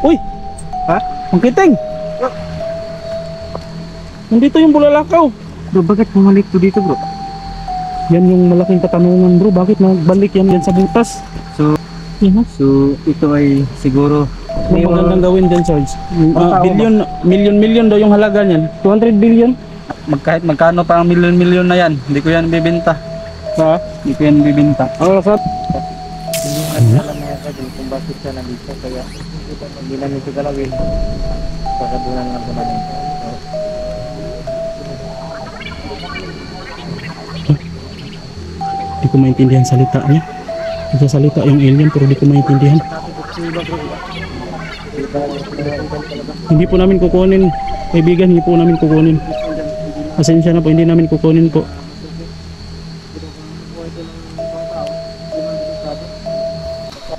Uy! Ha? Ang kiting! Nandito yung bulalakaw. Bro, bakit bumalik to dito bro? Yan yung malaking katanungan bro. Bakit nagbalik yan sa butas? So, Yan ha? so ito ay siguro May magandang gawin dyan, Sarge. Million daw yung halaga niyan. 200 billion? kahit magkano pa ang milyon-milyon na yan, hindi ko yan bibenta. Ha? Hindi ko yan bibenta. Ano sa? Alam mo yan kung bakit siya nandito, kaya hindi namin ito galawin. Pagkadunan lang naman. Di ko maintindihan salita niya. Nagsasalita yung alien pero di ko maintindihan. Hindi po namin kukunin. Kaibigan, hindi po namin kukunin. Pasensya na po, hindi namin kukunin po.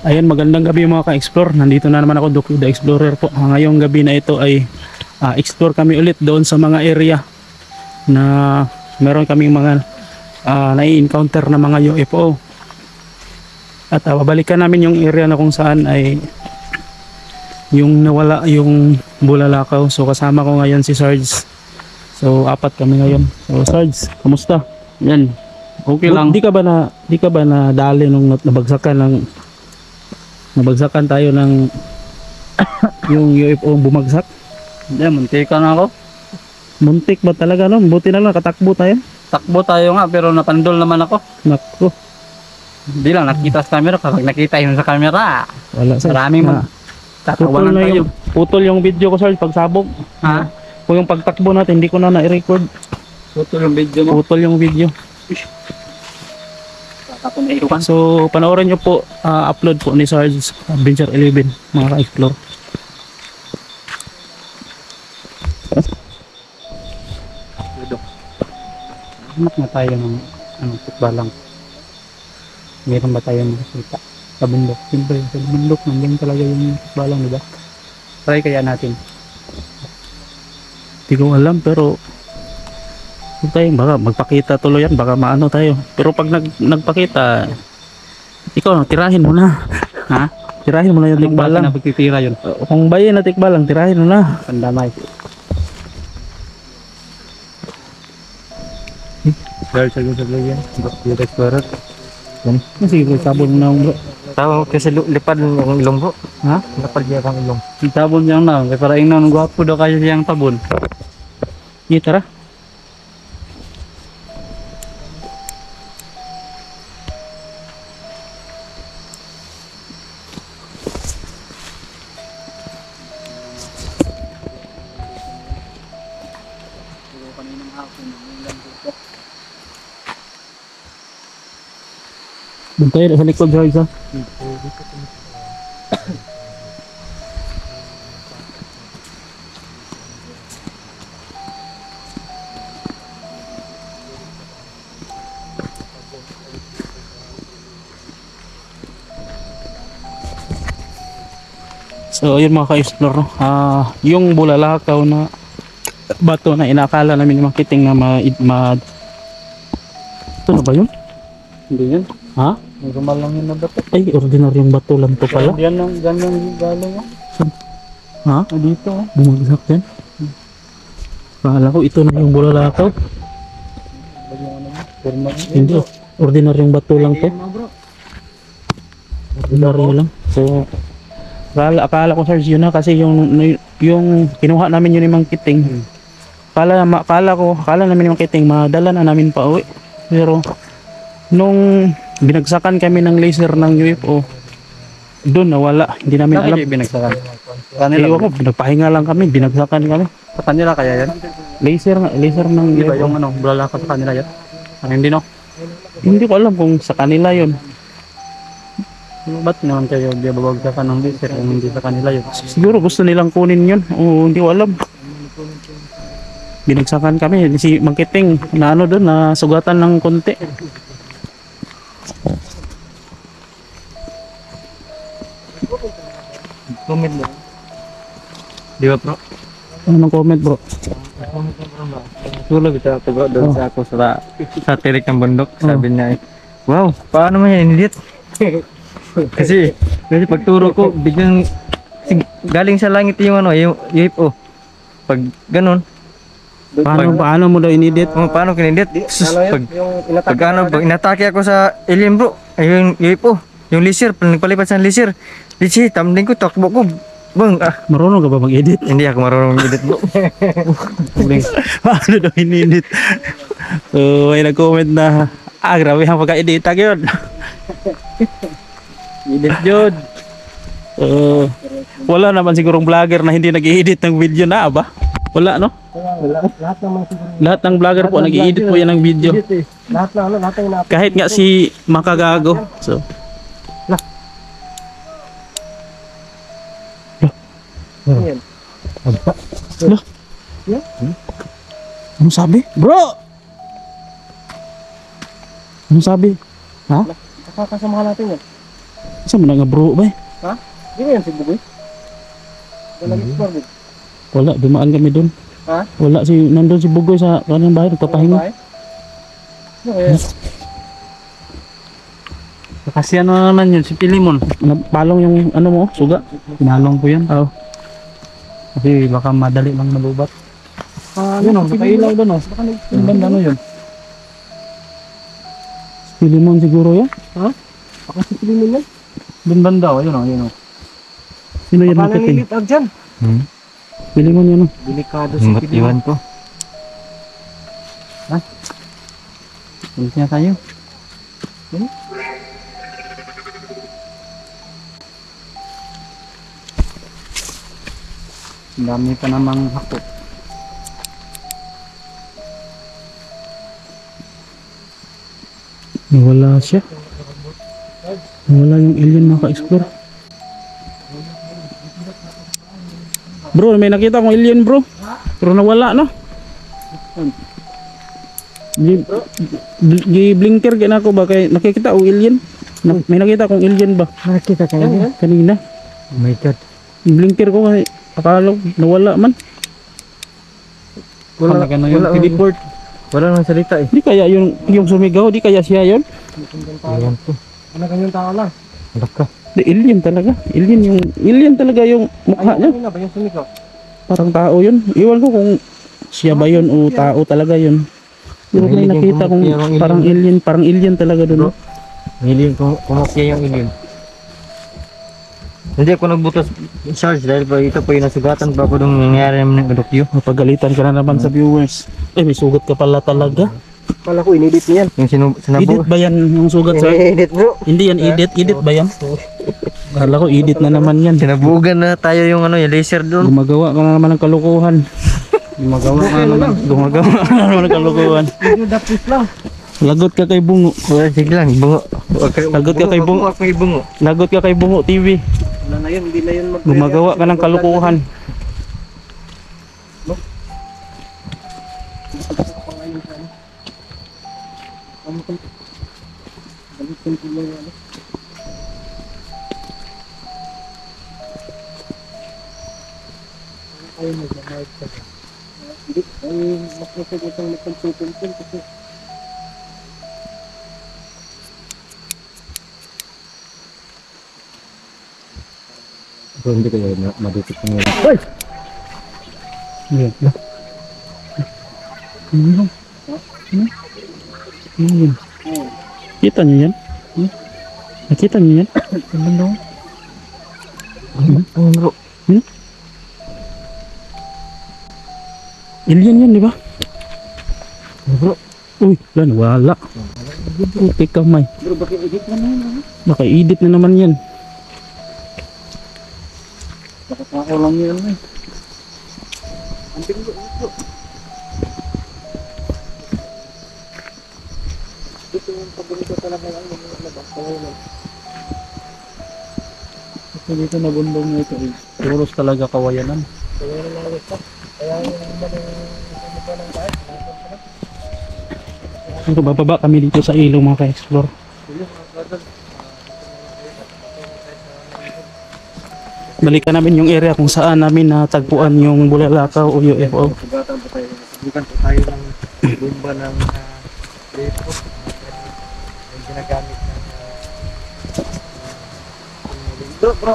Ayan, magandang gabi mga ka-explore. Nandito na naman ako, Doki the Explorer po. Ngayong gabi na ito ay explore kami ulit doon sa mga area na meron kaming mga nai-encounter na mga UFO. At babalikan namin yung area na kung saan ay yung nawala yung bulalakaw. So kasama ko ngayon si Sarge. So apat kami ngayon. So Sarge, kamusta? Yan, okay lang. Di ka ba na dali nung nabagsakan tayo ng yung UFO bumagsak? Hindi, muntikan na ako. Muntik ba talaga no? Buti na lang katakbo tayo. Takbo tayo nga pero napandol naman ako. Nako. Hindi lang nakita sa camera, kapag nakita yun sa camera, Wala sa. maraming tatawanan tayo. Putol yung video ko Sarge pagsabog. Ha? Kung yung pagtakbo natin hindi ko na na-record. Putol yung video mo. Putol yung video. Ako na iwan. So panoorin nyo po, upload po ni Sarge Adventure 11 mga ka-explore. Hanap na tayo ng tukbalang. Meron ba tayo makikita sa bundok? Siyempre sa bundok nandiyan talaga yung tukbalang, diba? Try kaya natin. Hindi ko alam pero huwag tayong baka magpakita tuloy yan, baka maano tayo. Pero pag nagpakita, ikaw tirahin mo na. Ha? Tirahin mo na yung Anong baka tikbalang. na pagtitira yun? Kung bayin na tikbalang, tirahin mo na. Pandamay. Girl, sagot yan. Dr. Explorer. Yan. Sige, sabon na bro. Tawag kasi lipad ng ilong bro. Ha? Lipad niya kang ilong. Tabon siyang na. Kaya parang nang gwapo daw kayo siyang tabon. Iya, tara. Bantay sa likod Sarge ha. So ayun mga ka-explore no? Yung bulalakaw na bato na inakala namin yung makiting na ito na ba yun? Hindi yan. Ha? Normal lang yun na bato. Ay, ordinaryong bato lang to pala. Yan ang ganyan galing. Ha? Dito. Bumagsak yan. Akala ko ito na yung bulalakaw. Hindi, ordinaryong bato lang to. Ordinaryo lang. So akala ko Sarge yun na kasi yung kinuha namin yun yung kiting. Akala namin yung kiting madala na namin pa uwi. Pero nung binagsakan kami ng laser ng UFO, doon nawala. Hindi namin alam. Bakit binagsakan? Ewan ko, nagpahinga lang kami, binagsakan kami. Sa kanila kaya yan? Laser ng Di ba UFO. yung bulalakaw sa kanila yan? Ano hindi no? Hindi ko alam kung sa kanila yun. Ba't naman kayo babagsakan ng laser kung hindi sa kanila yun? Siguro gusto nilang kunin yun. O hindi ko alam. Binagsakan kami. Si Mangkiting na ano doon, na sugatan ng konti. Comment mo. Di ba bro? Anong comment bro? Tulog ito ako bro, doon sa ako sa tirik ng bundok. Sabi niya eh, wow, paano mo yan inedit? kasi pagturo ko, biglang galing sa langit yung ano, yung UFO. Pag ganun, Paano mo daw inedit? paano kinindit? Pag, Yung pag ano, pag inatake ako sa alien bro, ay yung UFO, yung laser, nagpalipat sa laser. Lichi, tamding ko, takbo ko. Bang, Marunong ka ba mag-edit? hindi ako marunong edit bro. Paano daw inedit? So, may nag-comment na, grabe ang pagka-edita yun. Edit yun. Wala naman sigurong vlogger na hindi nag-i-edit ng video na ba? Wala, no? lahat ng mga siguro. Lahat ng vlogger po nag-i-edit po yan ng video. Lahat na ano, lahat ng ina. Kahit nga si Makagago. So, Yan. anong sabi? Bro! Anong sabi? Ha? Nakakasamahan natin yan. Isa mo na nga bro ba? Ha? Di ba yan si Bugoy? Nag-explore din. Wala, dumaan kami dun. Ha? Wala, nandun si Bugoy sa kanang bahay, nagpapahinga. Ano kaya? Kasi ano naman yun, si Pilimon. Napalong yung ano mo, suga. Pinalong ko yan. Oo. Kasi baka madali lang malubat. Yun o, nakailaw doon o. Baka nagsimbanda ano yun. Pilimon siguro yan. Baka si Pilimon yan. Doon banda o, yun o, yun o. Sino yan Baka nakitin? nalilitag dyan. Pilimon yan o. Delikado si Ingat Pilimon. iwan ko. Ulit niya tayo. Ang dami pa namang hako. Nawala siya. Nawala yung alien maka-explore. Bro, may nakita akong alien bro. Pero nawala no. Blinker kaya ako ba kay nakikita o alien? May nakita akong alien ba? Nakita ka yan? Kanina. Oh my god. Blinker ko kasi akala ko nawala man. Wala ka na yun. Wala, Teleport. Wala nang salita eh. Di kaya yung sumigaw, di kaya siya yun? Iwan ko. Ano kanyang tao lang? Wala ka. Di alien talaga. Alien talaga yung mukha niya. Ano na ba yung sumigaw? Parang tao yun. Iwan ko kung siya ba yun o tao talaga yun. Pero may nakita kong parang alien talaga dun. Alien, kumapya yung alien. Hindi ako nagbutas charge dahil pa ito po yung nasugatan pa ako nung nangyari naman ng adokyo. Mapagalitan ka na naman sa viewers. May sugat ka pala talaga. Kala ko inedit niyan. Yung Edit sinabu. ba yan yung sugat sa... Edit bro. Hindi yan edit. Edit ba yan? Kala ko edit na naman yan. Sinabugan na tayo yung ano, yung laser doon. Gumagawa ka na naman ng kalukuhan. Gumagawa ka na naman ng kalukuhan. Video dapis lang. Lagot ka kay Bungo. Sige lang, bungo. Lagot ka kay Bungo. Ako yung bungo. Lagot ka kay Bungo TV. Wala na yun, hindi na yun Gumagawa ka ng kalukuhan. Hindi, ay mas masagutang nagpagsutuntin kasi Hindi kayo madutik ng yun. Yan. Ano? Ano yun? Kita niyo yan? Nakita niyo yan? Ano? Bro. Alien yan, di ba? Bro. Uy, wala. Puti kamay. bro, bakit edit na na yun? Baka edit na naman yan. Baka tao lang yun eh. Anting bro, bro. Dito yung paborito talaga yung mga labas. Kasi dito nabundong na ito eh. Puros talaga kawayanan. Kaya yung mga labas. Kaya yung mga ng kahit. Pero bababa kami dito sa ilog mga ka-explore. Balikan namin yung area kung saan namin natagpuan yung bulalakaw o UFO. Sugatan po tayo. Subukan po tayo ng bomba ng repo. Yung ginagamit ng bro,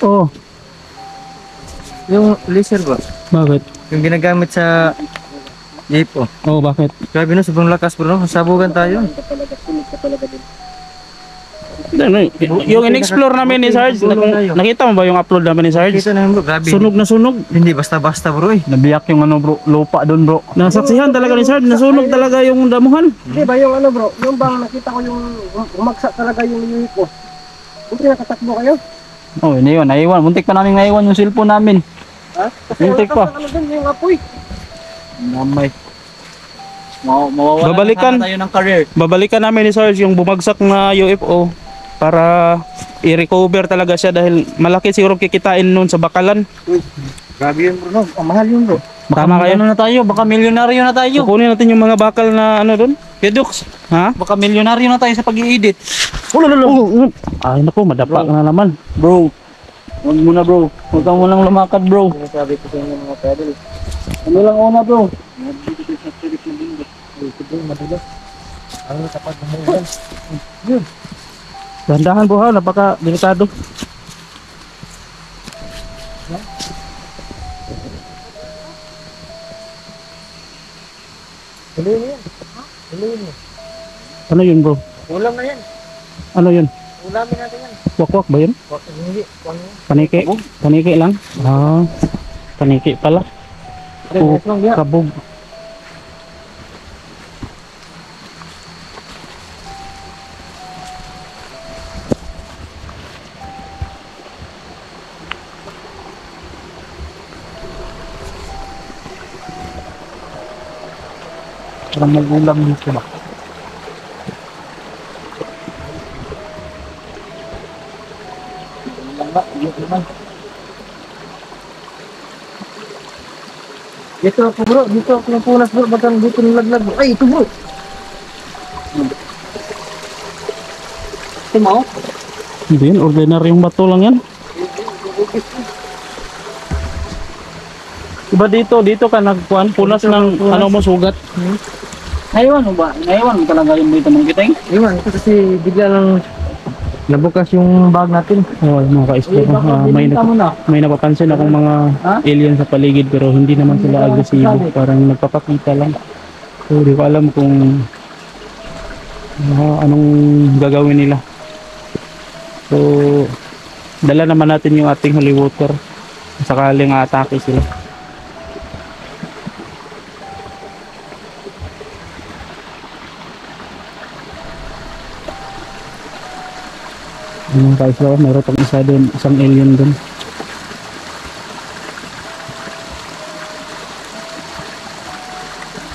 Oh, Yung laser bro, Bakit? yung ginagamit sa jeep oh. Oh, bakit? Grabe no, sobrang lakas bro, no? Sabugan tayo. Ano, yung in-explore namin ni Sarge, nakita mo ba yung upload namin ni Sarge? Kita na yun bro, grabe. Sunog na sunog. Hindi basta-basta bro eh. Nabiyak yung ano bro, lupa doon bro. Nasaksihan talaga ni Sarge, nasunog talaga yung damuhan. Hindi ba yung ano bro, yung bang nakita ko yung umagsak talaga yung UFO ko. Buti nakatakbo kayo? Oh, naiwan. Muntik pa namin naiwan yung cellphone namin. Ha? Kasi Muntik pa. ano dun, yung apoy. Namay. Mawawala Babalikan. na tayo ng career. Babalikan namin ni Sarge yung bumagsak na UFO para i-recover talaga siya dahil malaki siguro kikitain noon sa bakalan. Grabe yun bro, no? Ang mahal yun bro. Tama kayo. Ano na tayo, baka milyonaryo na tayo. Kukunin natin yung mga bakal na ano doon. Pedux. Ha? Baka milyonaryo na tayo sa pag-i-edit. Ay naku, madapa na naman. Bro, huwag muna bro. Huwag ka munang lumakad bro. Sabi ko sa inyo mga pedal. Ano lang una bro? Ano kapag bumulan? Dahan-dahan bro ha, napaka delikado. Tuloy na yan. Tuloy na. Ano yun bro? Ulam na yan. Ano yun? Ulamin natin yan. Wakwak ba yun? Hindi. Ano yan? Paniki? Paniki lang? Ah, paniki pala. Oh, Next lang yan. kabog. Parang mag-ulam dito ba? Dito ako bro. Dito ako napunas bro. Baka dito nilaglag bro. Ay ito bro. Ito mo? Hindi yun, ordinaryong bato lang yan. Diba dito ka nagkuhan, punas ng ano mo sugat. Naiwan mo ba? Naiwan mo talaga yung dito mong kiteng? Iwan. Ito kasi bigla lang nabukas yung bag natin. Oh, mga ka-explore, may napapansin akong mga alien sa paligid pero hindi naman sila agresibo, parang nagpapakita lang. So, di ko alam kung anong gagawin nila. So, dala naman natin yung ating holy water sakaling atake sila. Yung ka-explore, mayroon pang isa doon, isang alien doon.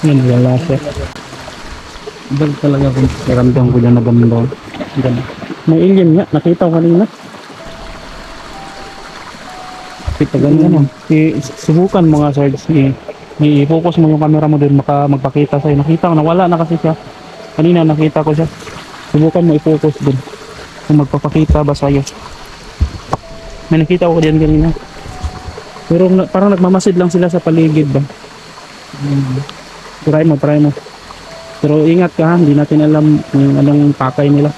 Yan, wala siya. Bag talaga kung naramdam ko dyan na ganda. Ganda. May alien nga, nakita ko kanina. Kita ganyan. Subukan mo nga Sarge, i-focus mo yung camera mo doon, magpakita sa'yo. Nakita ko, nawala na kasi siya. Kanina nakita ko siya. Subukan mo i-focus doon. Kung magpapakita ba sa'yo. May nakita ko dyan kanina. Pero parang nagmamasid lang sila sa paligid ba. Try mo. Pero ingat ka ha, hindi natin alam kung anong pakay nila.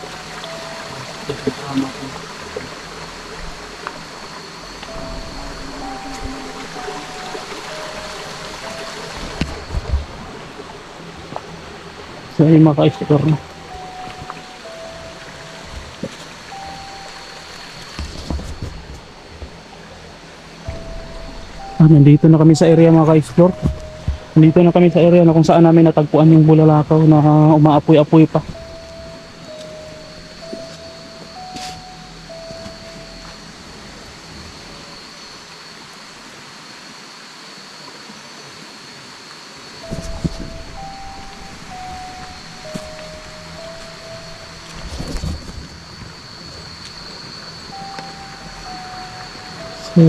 So ay maka-explore na. Nandito na kami sa area mga ka-explore. Nandito na kami sa area na kung saan namin natagpuan yung bulalakaw na umaapoy-apoy pa. So,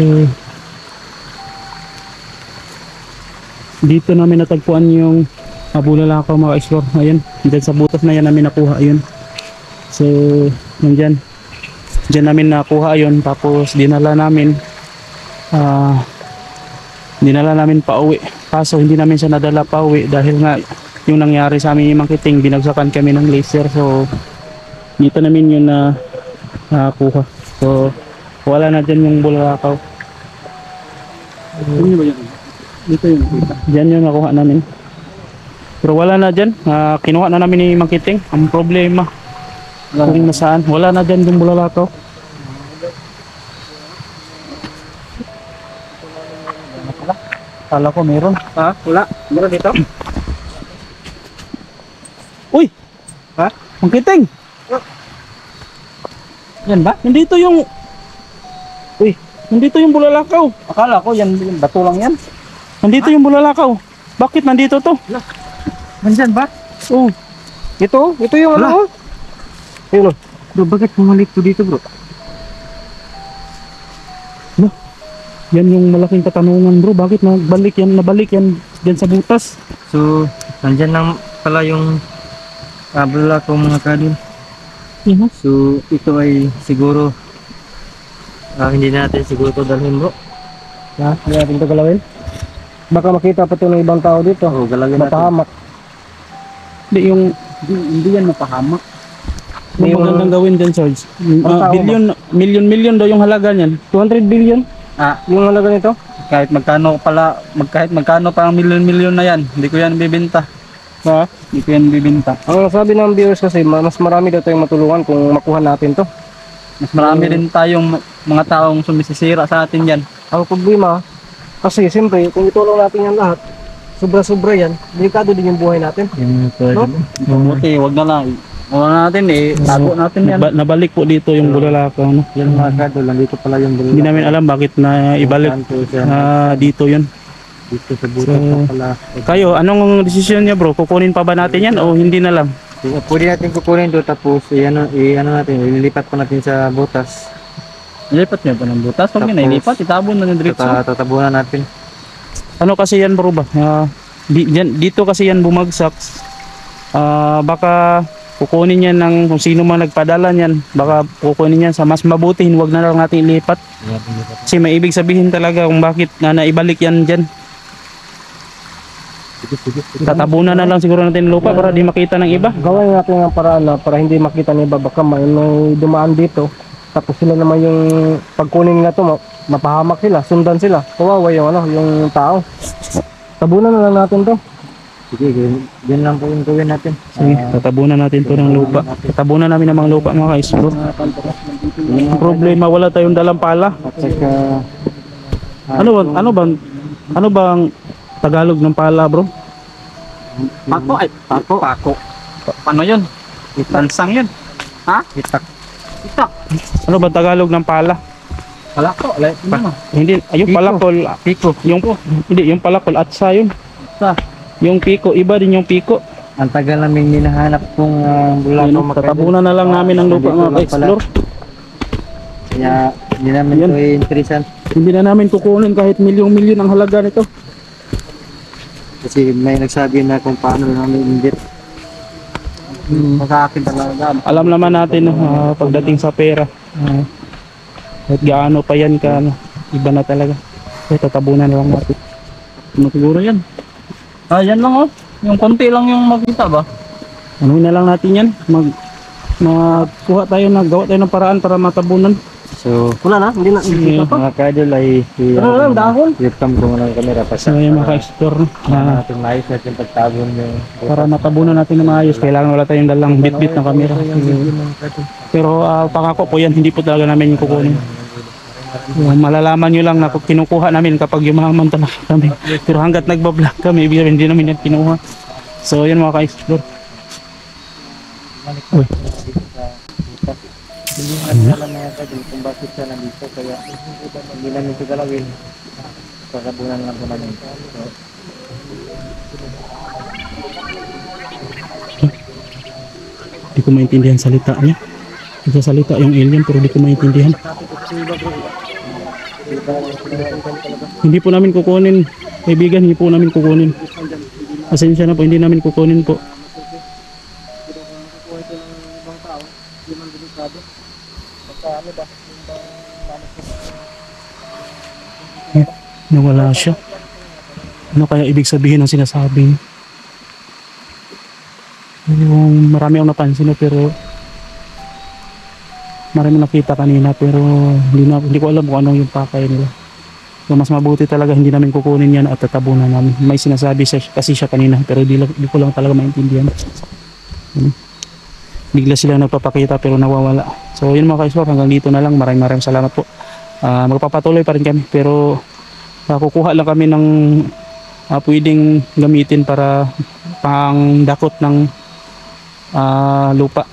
dito namin natagpuan yung bulalakaw mga explore. Ayun, dyan sa butas na yan namin nakuha yun. So, nandyan. Dyan namin nakuha yun. Tapos dinala namin pauwi. Kaso hindi namin siya nadala pauwi dahil nga yung nangyari sa amin yung Mangkiting, binagsakan kami ng laser. So, dito namin yun na nakuha. So, wala na dyan yung bulalakaw. Yun ba yan? Dito yung nakita. Diyan yung nakuha namin. Pero wala na dyan. Kinuha na namin ni Mang Kiting. Ang problema kung nasaan. Wala na dyan yung bulalakaw. Kala ko meron. Ha? Wala. Meron dito? Uy! Ha? Mang Kiting! Yan ba? Nandito yung... Uy! Nandito yung bulalakaw. Akala ko yan, yung bato lang yan. Nandito yung bulalakaw. Bakit nandito to? Nandyan ba? Oh. Ito yung ano? Yun. Bro, bakit bumalik to dito bro? Yan yung malaking katanungan bro. Bakit nabalik yan dyan sa butas? So, nandyan lang pala yung abula ko mga kadol. Yan, So, ito ay siguro hindi natin siguro ito dalhin bro. Ha? Hindi natin ito galawin? Baka makita pa ito ng ibang tao dito. Oo, galawin natin. Mapahamak. Hindi yung... Hindi yan mapahamak. Yung magandang gawin dyan, Sarge. Ang tao Million daw yung halaga niyan. 200 billion? Yung halaga nito? Kahit magkano pa ang milyon-milyon na yan, hindi ko yan bibenta. Ha? Hindi ko yan bibenta. Ang sabi ng viewers kasi, mas marami daw tayong matulungan kung makuha natin to. Mas marami rin tayong mga taong sumisisira sa atin yan. Ang problema, kasi siyempre, kung itulong natin yan lahat, sobra-sobra yan, delikado din yung buhay natin. Yung No? Buti, wag na lang. Wala natin tago natin yan. Nabalik po dito yung bulalakaw. No? Yan mga kadol, nandito pala yung Hindi namin alam bakit na ibalik dito yun. dito sa butas So, pala. Kayo, anong desisyon niya bro? Kukunin pa ba natin yan o hindi na lang? Pwede natin kukunin doon tapos ano natin, ililipat pa natin sa butas. Ilipat niya ba ng butas? Huwag niya na Tapos, ilipat, itabon na ng diretso. Tatabunan natin. Ano kasi yan bro ba? Dito kasi yan bumagsak. Baka kukunin yan ng kung sino man nagpadala niyan. Baka kukunin yan sa mas mabuti. Huwag na lang natin ilipat. Kasi may ibig sabihin talaga kung bakit na naibalik yan dyan. Tatabunan na lang siguro natin ng lupa para di makita ng iba. Gawin natin ang paraan na para hindi makita ng iba. Baka may dumaan dito. Tapos sila naman yung pagkunin nila to, mapahamak sila, sundan sila. Kawawa yung tao. Tabunan na lang natin to. Sige, yan lang po yung gawin natin. Sige, tatabunan natin to ng lupa. Tatabunan namin ng mga lupa mga ka-explore. Ang problema, wala tayong dalang pala. At saka Ano bang Tagalog ng pala bro? Pako. Paano yun? Lansang yun. Ha? itak. Itak. Ano ba Tagalog ng pala? Palako. Hindi, yung Piko. palakol. Piko. Yung palakol at sa yun. Sa? Yung piko, iba din yung piko. Ang tagal namin hinahanap kung bulak Ayun, tatabunan na lang namin ng lupa mga ka-explore. Kaya hindi namin Yan. ito interesan. Hindi na namin kukunin kahit milyon-milyon ang halaga nito. Kasi may nagsabi na kung paano namin indit. Sa akin talaga. Alam naman natin pagdating sa pera. Kahit gaano pa yan ka, iba na talaga. Kaya tatabunan na lang natin. Ano siguro yan? Yan lang Yung konti lang yung makita ba? Ano na lang natin yan. Magkuha tayo, gawa tayo ng paraan para matabunan. So, Wala na, hindi na. Sige. mga kadol ay Ano lang, dahon. welcome ko ng camera pa So yung mga ka-explore, natin maayos natin pagtabon yung para matabunan natin na maayos, kailangan wala tayong dalang bit-bit ng camera. Pero pangako po yan, hindi po talaga namin yung kukunin. Malalaman nyo lang na kinukuha namin kapag yumaman talaga kami. Pero hanggat nagbablog kami, ibig sabihin, hindi namin yan kinuha. So yun mga ka-explore. Uy. hindi natin alam mga kadol kung bakit siya nandito kaya hindi namin ito galawin. Pagkabunan lang po namin. Hindi ko maintindihan salita niya. Nagsasalita yung alien pero di ko maintindihan. Hindi po namin kukunin. Kaibigan, hindi po namin kukunin. Pasensya na po, hindi namin kukunin po. Nawala siya. Ano kaya ibig sabihin ng sinasabi niya? Yung marami akong napansin pero marami nakita kanina pero hindi ko alam kung ano yung pakay nila. So mas mabuti talaga hindi namin kukunin yan at tatabunan namin. May sinasabi siya, kasi siya kanina pero di ko lang talaga maintindihan. Bigla silang nagpapakita pero nawawala. So yun mga ka-explore, hanggang dito na lang. Maraming salamat po. Magpapatuloy pa rin kami pero kukuha lang kami ng pwedeng gamitin para pang dakot ng lupa.